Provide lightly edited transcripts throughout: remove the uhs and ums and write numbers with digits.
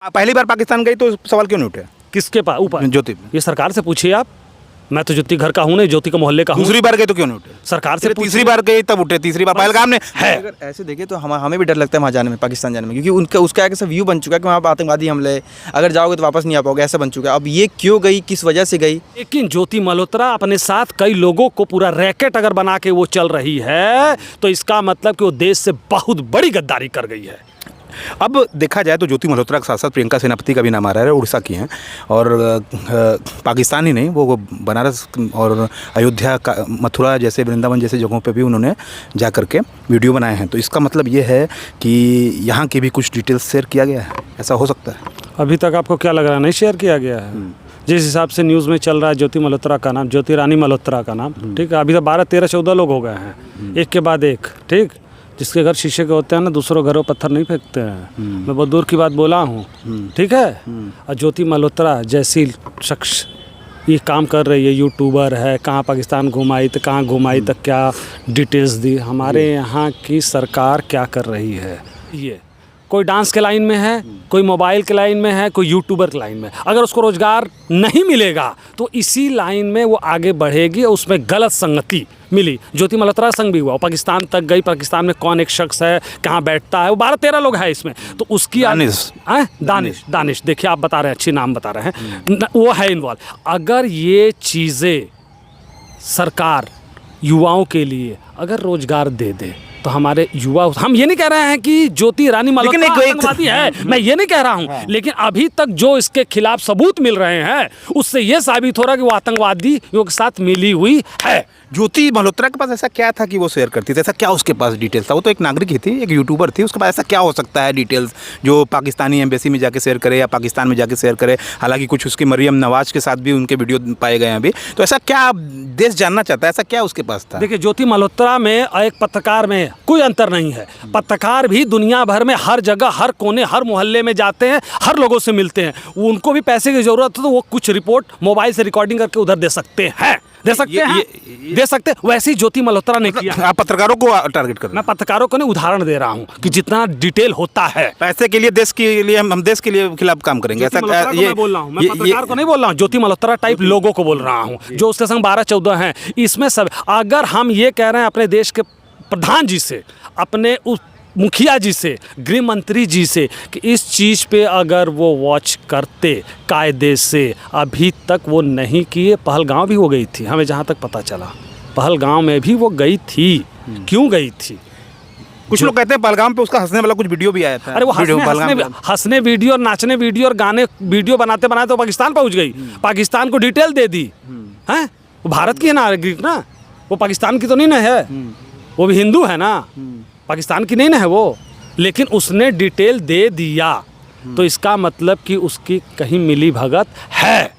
पहली बार पाकिस्तान गई तो सवाल क्यों नहीं उठे? किसके पास ऊपर? ज्योति ये सरकार से पूछिए आप। मैं तो ज्योति घर का हूँ नहीं, ज्योति के मोहल्ले का हूँ। दूसरी बार गए तो क्यों नहीं उठे? सरकार से तीसरी बार गए तब उठे, तीसरी बार पहलगाम में है। अगर ऐसे देखें तो हमें भी डर लगता है वहाँ जाने में, पाकिस्तान जाने में, क्योंकि उनका उसका एक ऐसा व्यू बन चुका है कि वहाँ पर आतंकवादी हमले, अगर जाओगे तो वापस नहीं आ पाओगे, ऐसा बन चुका है। अब ये क्यों गई, किस वजह से गई? लेकिन ज्योति मल्होत्रा अपने साथ कई लोगों को पूरा रैकेट अगर बना के वो चल रही है तो इसका मतलब कि वो देश से बहुत बड़ी गद्दारी कर गई है। अब देखा जाए तो ज्योति मल्होत्रा के साथ साथ प्रियंका सेनापति का भी नाम आ रहा है, उड़ीसा की हैं और पाकिस्तान ही नहीं, वो बनारस और अयोध्या का, मथुरा जैसे, वृंदावन जैसे जगहों पे भी उन्होंने जा कर के वीडियो बनाए हैं। तो इसका मतलब ये है कि यहाँ की भी कुछ डिटेल्स शेयर किया गया है, ऐसा हो सकता है? अभी तक आपको क्या लग रहा है नहीं शेयर किया गया है? जिस हिसाब से न्यूज़ में चल रहा है ज्योति मल्होत्रा का नाम, ज्योति रानी मल्होत्रा का नाम, ठीक है, अभी तो 12, 13, 14 लोग हो गए हैं, एक के बाद एक, ठीक। जिसके घर शीशे के होते हैं ना, दूसरों घरों पत्थर नहीं फेंकते हैं। मैं बहुत दूर की बात बोला हूँ, ठीक है। और ज्योति मल्होत्रा जैसी शख्स ये काम कर रही है, यूट्यूबर है, कहाँ पाकिस्तान घुमाई तो कहाँ घुमाई तक क्या डिटेल्स दी। हमारे यहाँ की सरकार क्या कर रही है, ये कोई डांस के लाइन में है, कोई मोबाइल के लाइन में है, कोई यूट्यूबर के लाइन में। अगर उसको रोज़गार नहीं मिलेगा तो इसी लाइन में वो आगे बढ़ेगी और उसमें गलत संगति मिली। ज्योति मल्होत्रा संग भी हुआ, पाकिस्तान तक गई। पाकिस्तान में कौन एक शख्स है, कहाँ बैठता है, वो 12-13 लोग हैं इसमें। तो उसकी दानिश देखिए, आप बता रहे हैं, अच्छी नाम बता रहे हैं, वो है इन्वॉल्व। अगर ये चीज़ें सरकार युवाओं के लिए अगर रोज़गार दे दे तो हमारे युवा, हम ये नहीं कह रहे हैं कि ज्योति रानी मल्होत्रा आतंकवादी है, मैं ये नहीं कह रहा हूँ, लेकिन अभी तक जो इसके खिलाफ सबूत मिल रहे हैं उससे ये साबित हो रहा है कि वो आतंकवादियों के साथ मिली हुई है। ज्योति मल्होत्रा के पास ऐसा क्या था कि वो शेयर करती थी? ऐसा क्या उसके पास डिटेल्स था? वो तो एक नागरिक ही थी, एक यूट्यूबर थी, उसके पास ऐसा क्या हो सकता है डिटेल्स जो पाकिस्तानी एम्बेसी में जाके शेयर करे या पाकिस्तान में जाके शेयर करे? हालांकि कुछ उसकी मरियम नवाज के साथ भी उनके वीडियो पाए गए हैं अभी। तो ऐसा क्या देश जानना चाहता है, ऐसा क्या उसके पास था? देखिए, ज्योति मल्होत्रा में और एक पत्रकार में कोई अंतर नहीं है। पत्रकार भी दुनिया भर में हर जगह, हर कोने, हर मोहल्ले में जाते हैं, हर लोगों से मिलते हैं। उनको भी पैसे की जरूरत हो तो वो कुछ रिपोर्ट मोबाइल से रिकॉर्डिंग करके उधर दे सकते हैं, दे सकते हैं। वैसे ही ज्योति मल्होत्रा ने किया। आप पत्रकारों को टारगेट कर रहे हैं? मैं पत्रकारों को नहीं, उदाहरण दे रहा हूँ कि जितना डिटेल होता है पैसे के लिए, देश के लिए, हम देश के लिए खिलाफ काम करेंगे, ऐसा ये बोल रहा हूँ। मैं पत्रकार को नहीं बोल रहा हूँ, ज्योति मल्होत्रा टाइप लोगों को बोल रहा हूँ जो उसके संग 12-14 हैं। इसमें सब, अगर हम ये कह रहे हैं अपने देश के प्रधान जी से, अपने उस मुखिया जी से, गृह मंत्री जी से कि इस चीज़ पे अगर वो वॉच करते कायदे से, अभी तक वो नहीं किए। पहलगांव भी वो गई थी, हमें जहाँ तक पता चला, पहलगांव में भी वो गई थी। क्यों गई थी? कुछ लोग कहते हैं पहलगाम पे उसका हंसने वाला कुछ वीडियो भी आया था। अरे वो हंसने वीडियो और नाचने वीडियो और गाने वीडियो बनाते बनाते तो पाकिस्तान पहुँच गई, पाकिस्तान को डिटेल दे दी है। वो भारत की है नागरिक ना, वो पाकिस्तान की तो नहीं ना है, वो भी हिंदू है ना, पाकिस्तान की नहीं ना है वो, लेकिन उसने डिटेल दे दिया। तो इसका मतलब कि उसकी कहीं मिली भगत है।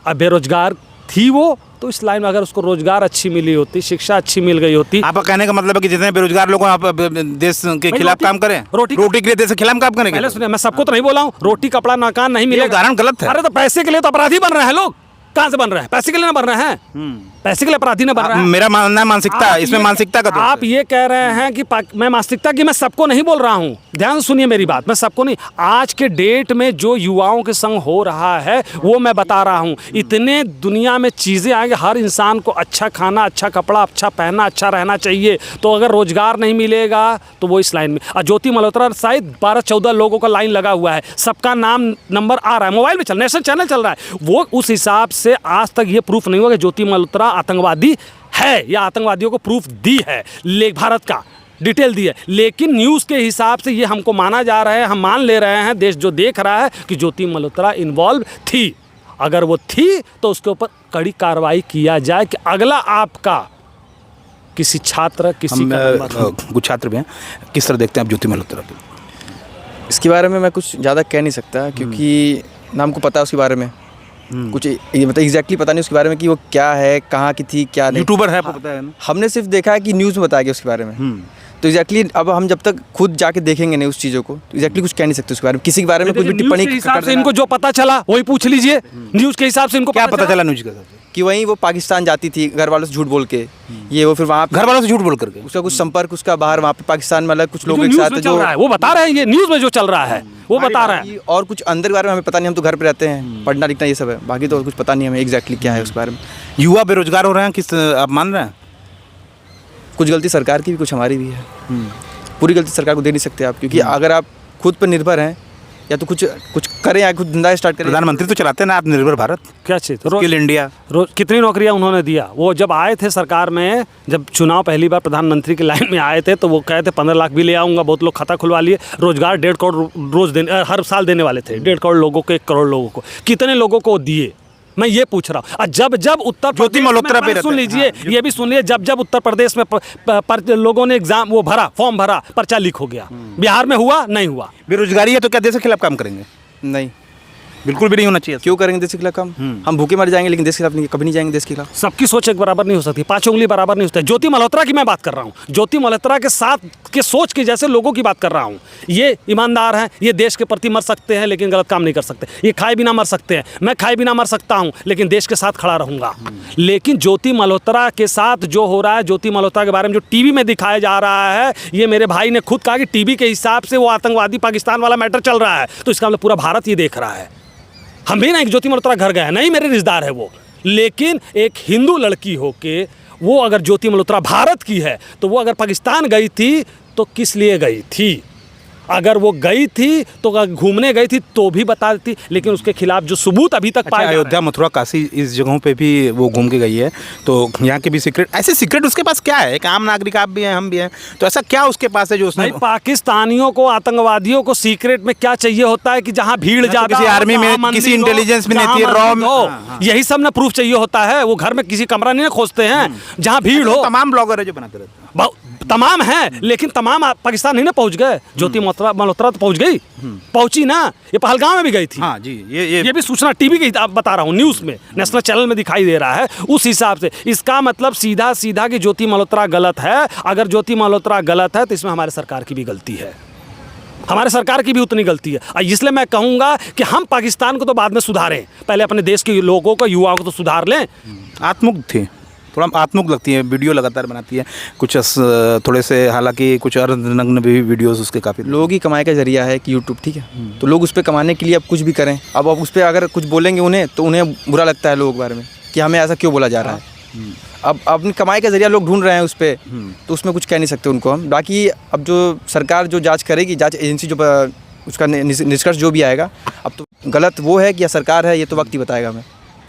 अब बेरोजगार थी वो, तो इस लाइन में अगर उसको रोजगार अच्छी मिली होती, शिक्षा अच्छी मिल गई होती। आपका कहने का मतलब है कि जितने बेरोजगार लोग आप देश के खिलाफ काम करें, रोटी के लिए देश के खिलाफ काम करेंगे? पहले सुनिए, मैं सबको तो नहीं बोला हूँ, रोटी कपड़ा मकान नहीं मिलेगा, उदाहरण गलत है। अरे तो पैसे के लिए तो अपराधी बन रहे हैं लोग। कहाँ से बन रहे हैं? पैसे के लिए ना बन रहे हैं, पैसे के लिए अपराधी ना बन रहे हैं। मेरा मानना है मानसिकता, इसमें मानसिकता का दोष है। आप ये कह रहे हैं कि मैं मानसिकता की, मैं सबको नहीं बोल रहा हूँ, ध्यान से सुनिए मेरी बात, मैं सबको नहीं। आज के डेट में जो युवाओं के संग हो रहा है वो मैं बता रहा हूँ। इतने दुनिया में चीज़ें आएंगे, हर इंसान को अच्छा खाना, अच्छा कपड़ा, अच्छा पहनना, अच्छा रहना चाहिए। तो अगर रोजगार नहीं मिलेगा तो वो इस लाइन में। और ज्योति मल्होत्रा शायद 12-14 लोगों का लाइन लगा हुआ है, सबका नाम नंबर आ रहा है, मोबाइल में नेशनल चैनल चल रहा है। वो उस हिसाब से आज तक ये प्रूफ नहीं हुआ कि ज्योति मल्होत्रा आतंकवादी है या आतंकवादियों को प्रूफ दी है, ले भारत का डिटेल दी है। लेकिन न्यूज़ के हिसाब से ये हमको माना जा रहा है, हम मान ले रहे हैं, देश जो देख रहा है कि ज्योति मल्होत्रा इन्वॉल्व थी। अगर वो थी तो उसके ऊपर कड़ी कार्रवाई किया जाए कि अगला आपका किसी छात्र, किसी कुछ छात्र भी हैं, किस तरह देखते हैं आप ज्योति मल्होत्रा को? इसके बारे में मैं कुछ ज़्यादा कह नहीं सकता, क्योंकि नाम को पता है उसके बारे में, कुछ मतलब एग्जैक्टली पता नहीं उसके बारे में कि वो क्या है, कहाँ की थी, क्या नहीं। यूट्यूबर है, आपको पता है ना? हमने सिर्फ देखा है कि न्यूज़ में बताया गया उसके बारे में। तो एग्जैक्टली अब हम जब तक खुद जाके देखेंगे नहीं उस चीज़ों को, तो एग्जैक्टली कुछ कह नहीं सकते उसके बारे में, किसी के बारे में कुछ भी न्यूज़ टिप्पणी के हिसाब से इनको जो पता चला वही पूछ लीजिए। न्यूज़ के हिसाब से इनको क्या पता चला न्यूज के हिसाब से? कि वहीं वो पाकिस्तान जाती थी घर वालों से झूठ बोल के, ये वो फिर वहाँ घर वालों से झूठ बोल करके उसका कुछ संपर्क उसका बाहर वहाँ पे पाकिस्तान में अलग कुछ जो लोगों के न्यूज़ साथ में जो चल रहा है वो बता रहे हैं, ये न्यूज़ में जो चल रहा है वो बता रहे हैं। और कुछ अंदर के बारे में हमें पता नहीं, हम तो घर पे रहते हैं, पढ़ना लिखना ये सब है, बाकी तो कुछ पता नहीं हमें एग्जैक्टली क्या है उसके बारे में। युवा बेरोजगार हो रहे हैं, किस आप मान रहे हैं? कुछ गलती सरकार की भी, कुछ हमारी भी है। पूरी गलती सरकार को दे नहीं सकते आप, क्योंकि अगर आप खुद पर निर्भर हैं या तो कुछ कुछ करें या खुद धंधा स्टार्ट करें। प्रधानमंत्री तो चलाते हैं ना आत्मनिर्भर भारत, क्या चीज़ स्किल इंडिया। रोज कितनी नौकरियां उन्होंने दिया। वो जब आए थे सरकार में, जब चुनाव पहली बार प्रधानमंत्री की लाइन में आए थे तो वो कहे थे 15 लाख भी ले आऊँगा, बहुत लोग खाता खुलवा लिए। रोजगार 1.5 करोड़ रोज देने हर साल देने वाले थे, 1.5 करोड़ लोगों को, 1 करोड़ लोगों को। कितने लोगों को दिए मैं ये पूछ रहा हूँ। जब जब उत्तर ज्योति मल्होत्रा पे सुन रहते हैं। लीजिए, ये भी सुन लीजिए, जब जब उत्तर प्रदेश में लोगों ने एग्जाम वो भरा, फॉर्म भरा, पर्चा लीक हो गया। बिहार में हुआ नहीं हुआ। बेरोजगारी है तो क्या देश के खिलाफ काम करेंगे? नहीं, बिल्कुल भी नहीं होना चाहिए। क्यों करेंगे देश के खिलाफ काम? हम भूखे मर जाएंगे लेकिन देश के खिलाफ नहीं, कभी नहीं जाएंगे देश के खिलाफ। सबकी सोच एक बराबर नहीं हो सकती, 5 उंगली बराबर नहीं होता है। ज्योति मल्होत्रा की मैं बात कर रहा हूँ, ज्योति मल्होत्रा के साथ के सोच के जैसे लोगों की बात कर रहा हूँ। ये ईमानदार हैं, ये देश के प्रति मर सकते हैं लेकिन गलत काम नहीं कर सकते। ये खाए बिना मर सकते हैं, मैं खाए बिना मर सकता हूँ लेकिन देश के साथ खड़ा रहूँगा। लेकिन ज्योति मल्होत्रा के साथ जो हो रहा है, ज्योति मल्होत्रा के बारे में जो टीवी में दिखाया जा रहा है, ये मेरे भाई ने खुद कहा कि टीवी के हिसाब से वो आतंकवादी पाकिस्तान वाला मैटर चल रहा है, तो इसका मतलब पूरा भारत ये देख रहा है। हम भी ना एक ज्योति मल्होत्रा घर गए, नहीं मेरे रिश्तेदार है वो, लेकिन एक हिंदू लड़की होके वो अगर ज्योति मल्होत्रा भारत की है तो वो अगर पाकिस्तान गई थी तो किस लिए गई थी? अगर वो गई थी तो अगर घूमने गई थी तो भी बता देती, लेकिन उसके खिलाफ जो सबूत अभी तक पाए जा रहे हैं। अयोध्या, मथुरा, काशी, इस जगहों पे भी वो घूम के गई है, तो यहाँ के भी सीक्रेट, ऐसे सीक्रेट उसके पास क्या है? एक आम नागरिक आप भी हैं, हम भी हैं, तो ऐसा क्या उसके पास है जो उसने? भाई पाकिस्तानियों को, आतंकवादियों को सीक्रेट में क्या चाहिए होता है कि जहाँ भीड़ ज्यादा, किसी आर्मी में, किसी इंटेलिजेंस में नहीं थी, रॉ में, यही सब ना प्रूफ चाहिए होता है। वो घर में किसी कमरा नहीं खोजते हैं जहाँ भीड़ हो। तमाम ब्लॉगर है जो बनाते रहते हैं, तमाम हैं, लेकिन तमाम पाकिस्तान नहीं ना पहुंच गए। ज्योति मल्होत्रा तो पहुंच गई, पहुंची ना, ये पहलगाम में भी गई थी। हाँ जी, ये भी सूचना टीवी की बता रहा हूँ, न्यूज़ में, नेशनल चैनल में दिखाई दे रहा है। उस हिसाब से इसका मतलब सीधा सीधा कि ज्योति मल्होत्रा गलत है। अगर ज्योति मल्होत्रा गलत है तो इसमें हमारे सरकार की भी गलती है, हमारे सरकार की भी उतनी गलती है। इसलिए मैं कहूँगा कि हम पाकिस्तान को तो बाद में सुधारें, पहले अपने देश के लोगों को, युवाओं को तो सुधार लें। आत्ममुग्ध थी, थोड़ा आत्ममुग्ध लगती है, वीडियो लगातार बनाती है, कुछ थोड़े से, हालांकि कुछ अर्धनग्न भी वीडियोस उसके काफ़ी। लोग ही कमाई का जरिया है कि यूट्यूब, ठीक है, तो लोग उस पर कमाने के लिए अब कुछ भी करें। अब उस पर अगर कुछ बोलेंगे उन्हें तो उन्हें बुरा लगता है लोगों के बारे में कि हमें ऐसा क्यों बोला जा रहा है। अब अपनी कमाई का जरिया लोग ढूंढ रहे हैं उस पर, तो उसमें कुछ कह नहीं सकते उनको हम। बाकी अब जो सरकार जो जाँच करेगी, जाँच एजेंसी जो उसका निष्कर्ष जो भी आएगा, अब तो गलत वो है कि या सरकार है, ये तो वक्त ही बताएगा हमें।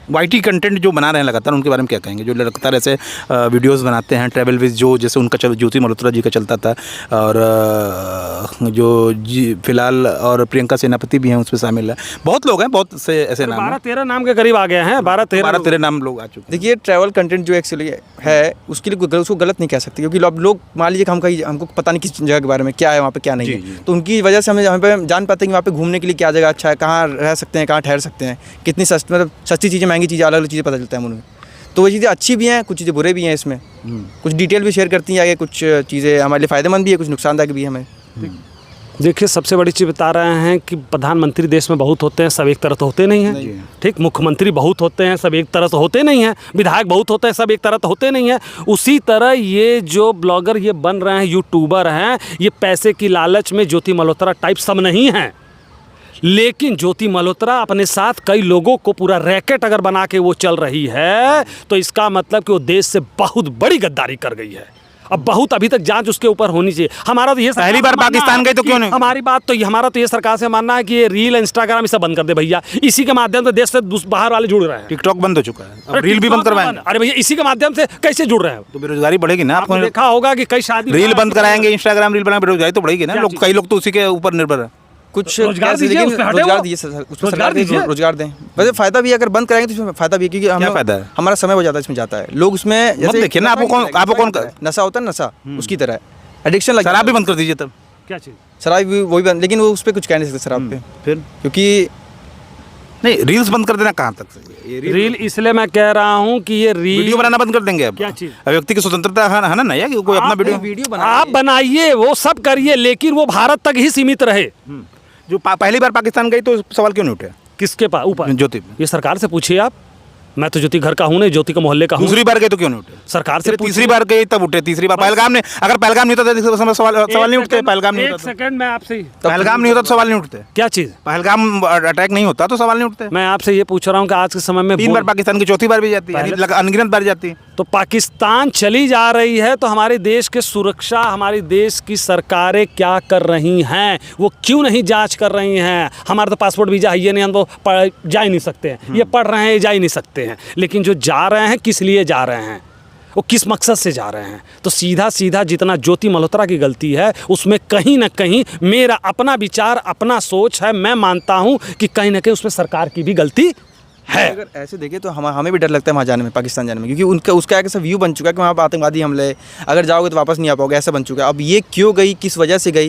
वाईटी कंटेंट जो बना रहे हैं लगातार, उनके बारे में क्या कहेंगे? जो लगातार ऐसे वीडियोस बनाते हैं, ट्रैवल विद जो, जैसे उनका ज्योति मल्होत्रा जी का चलता था, और जो जी फिलहाल और प्रियंका सेनापति भी हैं उसमें शामिल है, बहुत लोग हैं, बहुत से ऐसे नाम 12-13 नाम के करीब आ गए हैं, 12-13 नाम लोग आ चुके हैं। देखिए, ट्रैवल कंटेंट जो एक्चुअली है उसके लिए उसको गलत नहीं कह सकते, क्योंकि अब लोग मान लीजिए कि हम कहीं, हमको पता नहीं किस जगह के बारे में क्या है वहाँ पे क्या नहीं है, तो उनकी वजह से हमें पे जान पाते हैं कि वहाँ पे घूमने के लिए क्या जगह अच्छा है, कहाँ रह सकते हैं, कहाँ ठहर सकते हैं, कितनी सस्ती, मतलब सस्ती चीज़ें, महंगी चीज़ें, अलग अलग चीज़ें पता चलता है उन्हें। तो वो चीज़ें अच्छी भी हैं, कुछ चीज़ें बुरे भी हैं इसमें, कुछ डिटेल भी शेयर करती हैं आगे, कुछ चीज़ें हमारे लिए फ़ायदेमंद भी है, कुछ नुकसानदायक भी है हमें। देखिए, सबसे बड़ी चीज़ बता रहे हैं कि प्रधानमंत्री देश में बहुत होते हैं, सब एक तरह तो होते नहीं हैं, ठीक। मुख्यमंत्री बहुत होते हैं, सब एक तरह तो होते नहीं हैं। विधायक बहुत होते हैं, सब एक तरह तो होते नहीं हैं। उसी तरह ये जो ब्लॉगर ये बन रहे हैं, यूट्यूबर हैं, ये पैसे की लालच में ज्योति मल्होत्रा टाइप सब नहीं हैं। लेकिन ज्योति मल्होत्रा अपने साथ कई लोगों को पूरा रैकेट अगर बना के वो चल रही है, तो इसका मतलब कि वो देश से बहुत बड़ी गद्दारी कर गई है। अब बहुत अभी तक जांच उसके ऊपर होनी चाहिए। हमारा तो ये पहली बार पाकिस्तान गए तो क्यों नहीं? हमारी बात तो हमारा तो ये सरकार से मानना है कि ये रील, इंस्टाग्राम ये सब बंद कर दे भैया। इसी के माध्यम से देश से बाहर वाले जुड़ रहे हैं। टिकटॉक बंद हो चुका है, अब रील भी बंद करवाएंगे। अरे भैया, इसी के माध्यम से कैसे जुड़ रहे हैं? तो बेरोजगारी बढ़ेगी ना। आपने देखा होगा कि कई शादी, रील बंद कराएंगे, इंस्टाग्राम रील बनाएंगे, बेरोजगारी तो बढ़ेगी ना। लोग, कई लोग तो उसी के ऊपर निर्भर है। कुछ रोजगार दीजिए, लेकिन उस पे हटे रोजगार वो। दीजिए, उसमें सरकार दीजिए, रोजगार दें। वैसे फायदा भी है, अगर बंद कराएंगे तो इसमें फायदा भी है, क्योंकि क्या फायदा है? हमारा समय बहुत ज़्यादा इसमें जाता है। लोग उसमें मत देखिए ना, आपको कौन नशा होता है, नशा उसकी तरह एडिक्शन लग शराब भी बंद कर दीजिए तब। क्या चीज़? शराब भी वही बंद, लेकिन वो उस पर कुछ कह नहीं सकते शराब पे, फिर क्योंकि नहीं, रील्स बंद कर देना कहाँ तक सही है? रील इसलिए मैं कह रहा हूँ कि ये रील वीडियो बनाना बंद कर देंगे अब? क्या चीज़? व्यक्ति की स्वतंत्रता है ना नया कि कोई अपना वीडियो आप बनाइए, वो सब करिए, लेकिन वो भारत तक ही सीमित रहे। जो पहली बार पाकिस्तान गई तो सवाल क्यों नहीं उठे? किसके पास ऊपर? ज्योति ये सरकार से पूछिए आप। मैं तो ज्योति घर का हूँ नहीं, ज्योति का मोहल्ले का हूँ। दूसरी बार गए तो क्यों नहीं उठे? सरकार से तीसरी बार गए तब उठे। तीसरी बार पहलगाम ने, अगर पहलगाम नहीं होता तो सवाल नहीं उठते। पहलगाम नहीं एक होता सेकंड मैं आपसे पहलगाम नहीं होता तो सवाल नहीं उठते। क्या चीज़? पहलगाम अटैक नहीं होता तो सवाल नहीं उठते। मैं आपसे ये पूछ रहा हूँ कि आज के समय में 3 बार पाकिस्तान की, चौथी बार भी जाती है, यानी अनगिनत बार जाती है। तो पाकिस्तान चली जा रही है तो हमारे देश के सुरक्षा, हमारे देश की सरकारें क्या कर रही हैं, वो क्यों नहीं जांच कर रही हैं? हमारा तो पासपोर्ट वीज़ा है, ये नहीं, हम तो जा ही नहीं सकते हैं। ये पढ़ रहे हैं, जा ही नहीं सकते हैं। लेकिन जो जा रहे हैं, किस लिए जा रहे हैं, वो किस मकसद से जा रहे हैं? तो सीधा सीधा जितना ज्योति मल्होत्रा की गलती है, उसमें कहीं ना कहीं मेरा अपना विचार, अपना सोच है। मैं मानता हूँ कि कहीं ना कहीं उसमें सरकार की भी गलती है। अगर ऐसे देखें तो हमें भी डर लगता है वहाँ जाने में, पाकिस्तान जाने में, क्योंकि उनका उसका एक ऐसा व्यू बन चुका है कि वहाँ पर आतंकवादी हमले, अगर जाओगे तो वापस नहीं आ पाओगे, ऐसा बन चुका है। अब ये क्यों गई, किस वजह से गई,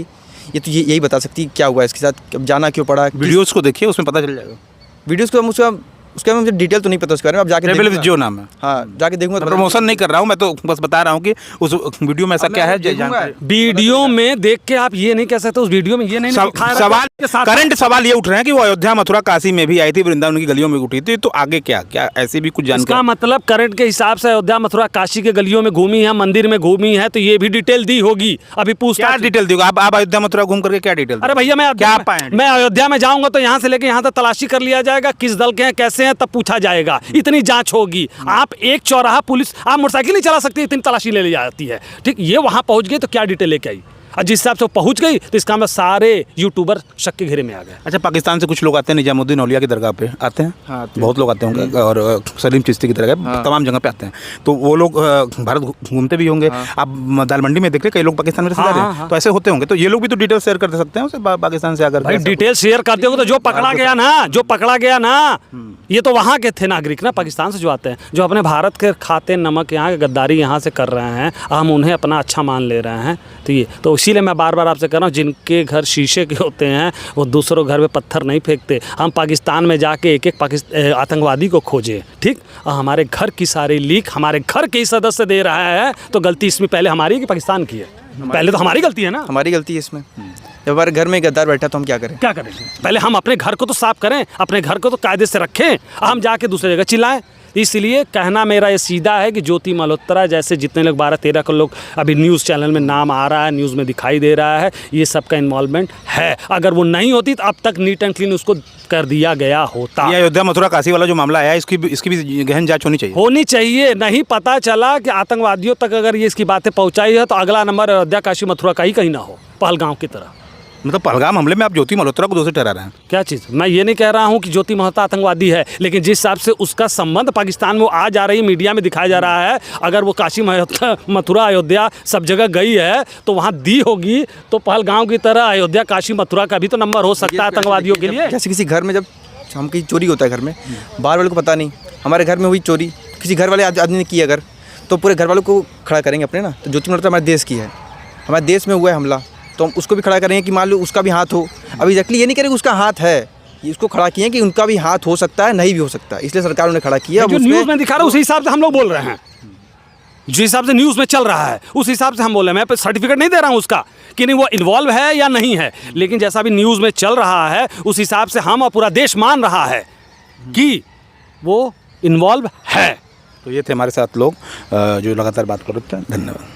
ये तो यही बता सकती है क्या हुआ इसके साथ, अब जाना क्यों पड़ा। वीडियोस को देखिए, उसमें पता चल जाएगा। वीडियोस को उसका मुझे डिटेल तो नहीं पता उसके बारे में, अब जाके रेबेल जो नाम है। हाँ, जाके देखूंगा। तो प्रमोशन नहीं कर रहा हूँ मैं, तो बस बता रहा हूँ कि उस वीडियो में ऐसा क्या है। वीडियो में देख के आप ये नहीं कह सकते उस वीडियो में ये नहीं सवाल, करंट सवाल ये उठ रहे हैं कि वो अयोध्या, मथुरा, काशी में भी आई थी, वृंदावन की गलियों में उठी थी, तो आगे क्या क्या ऐसी भी कुछ जानकारी? इसका मतलब करंट के हिसाब से अयोध्या, मथुरा, काशी के गलियों में घूमी है, मंदिर में घूमी है, तो ये भी डिटेल दी होगी। अभी क्या डिटेल दी? आप अयोध्या, मथुरा घूम करके क्या डिटेल? अरे भैया, मैं अयोध्या में जाऊंगा तो यहाँ से लेके यहाँ तक तलाशी कर लिया जाएगा, किस दल के हैं, कैसे हैं, तब पूछा जाएगा। इतनी जांच होगी। आप एक चौराहा पुलिस, आप मोटरसाइकिल नहीं चला सकते, इतनी तलाशी ले ली जाती है। ठीक, ये वहां पहुंच गई तो क्या डिटेल लेके आई, और जिस हिसाब से वो पहुंच गई तो इसका मतलब सारे यूट्यूबर शक के घेरे में आ गए। अच्छा, पाकिस्तान से कुछ लोग आते हैं, निजामुद्दीन औलिया की दरगाह पे आते हैं। हाँ, बहुत लोग आते होंगे, और सलीम चिश्ती की दरगाह, तमाम जगह पे आते हैं। तो वो लोग भारत घूमते भी होंगे। आप दाल मंडी में देख रहे, कई लोग पाकिस्तान में रिश्तेदार हैं, तो ऐसे होते होंगे। तो ये लोग भी तो डिटेल शेयर कर सकते हैं उसे, पाकिस्तान से आकर। भाई डिटेल शेयर करते हो तो जो पकड़ा गया ना, ये तो वहाँ के थे नागरिक ना, पाकिस्तान से जो आते हैं, जो अपने भारत के खाते नमक, यहाँ के गद्दारी यहाँ से कर रहे हैं, हम उन्हें अपना अच्छा मान ले रहे हैं। तो ये तो इसीलिए मैं बार बार आपसे कह रहा हूँ, जिनके घर शीशे के होते हैं वो दूसरों घर में पत्थर नहीं फेंकते। हम पाकिस्तान में जाके एक आतंकवादी को खोजे, ठीक, और हमारे घर की सारी लीक हमारे घर के ही सदस्य दे रहा है, तो गलती इसमें पहले हमारी कि पाकिस्तान की है? पहले तो हमारी गलती है ना। हमारी गलती है इसमें। जब हमारे घर में गद्दार बैठा तो हम क्या करें? पहले हम अपने घर को तो साफ करें, अपने घर को तो कायदे से रखें, हम जाके दूसरी जगह चिल्लाएं। इसलिए कहना मेरा ये सीधा है कि ज्योति मल्होत्रा जैसे जितने लोग 12-13 को लोग अभी न्यूज़ चैनल में नाम आ रहा है, न्यूज़ में दिखाई दे रहा है, ये सबका इन्वॉल्वमेंट है। अगर वो नहीं होती तो अब तक नीट एंड क्लीन उसको कर दिया गया होता। ये अयोध्या, मथुरा, काशी वाला जो मामला है, इसकी भी गहन जांच होनी चाहिए। नहीं पता चला कि आतंकवादियों तक अगर ये इसकी बातें पहुँचाई है तो अगला नंबर अयोध्या, काशी, मथुरा का ही कहीं ना हो, पहलगाम की तरह। मतलब पहलगाम हमले में आप ज्योति मल्होत्रा को दोषी ठहरा रहे हैं? क्या चीज़? मैं ये नहीं कह रहा हूँ कि ज्योति मल्होत्रा आतंकवादी है, लेकिन जिस हिसाब से उसका संबंध पाकिस्तान में आ जा रही है, मीडिया में दिखाया जा रहा है, अगर वो काशी, मथुरा, अयोध्या सब जगह गई है तो वहाँ दी होगी, तो पहलगाम की तरह अयोध्या, काशी, मथुरा का भी तो नंबर हो सकता है आतंकवादियों के लिए। जैसे किसी घर में जब हम कहीं चोरी होता है घर में, बाहर वालों को पता नहीं, हमारे घर में हुई चोरी, किसी घर वाले आदमी ने की अगर, तो पूरे घर वालों को खड़ा करेंगे अपने ना। तो ज्योति मल्होत्रा हमारे देश की है, हमारे देश में हुआ है हमला, तो हम उसको भी खड़ा करेंगे कि मान लो उसका भी हाथ हो। अभी एग्जैक्टली ये नहीं करेंगे उसका हाथ है, ये उसको खड़ा किए कि उनका भी हाथ हो सकता है, नहीं भी हो सकता है, इसलिए सरकार ने खड़ा किया। जो न्यूज़ में दिखा रहा है उसी हिसाब से हम लोग बोल रहे हैं, जिस हिसाब से न्यूज़ में चल रहा है उस हिसाब से हम बोल रहे हैं। मैं सर्टिफिकेट नहीं दे रहा हूँ उसका कि नहीं वो इन्वॉल्व है या नहीं है, लेकिन जैसा भी न्यूज़ में चल रहा है उस हिसाब से हम और पूरा देश मान रहा है कि वो इन्वॉल्व है। तो ये थे हमारे साथ लोग जो लगातार बात कर रहे थे। धन्यवाद।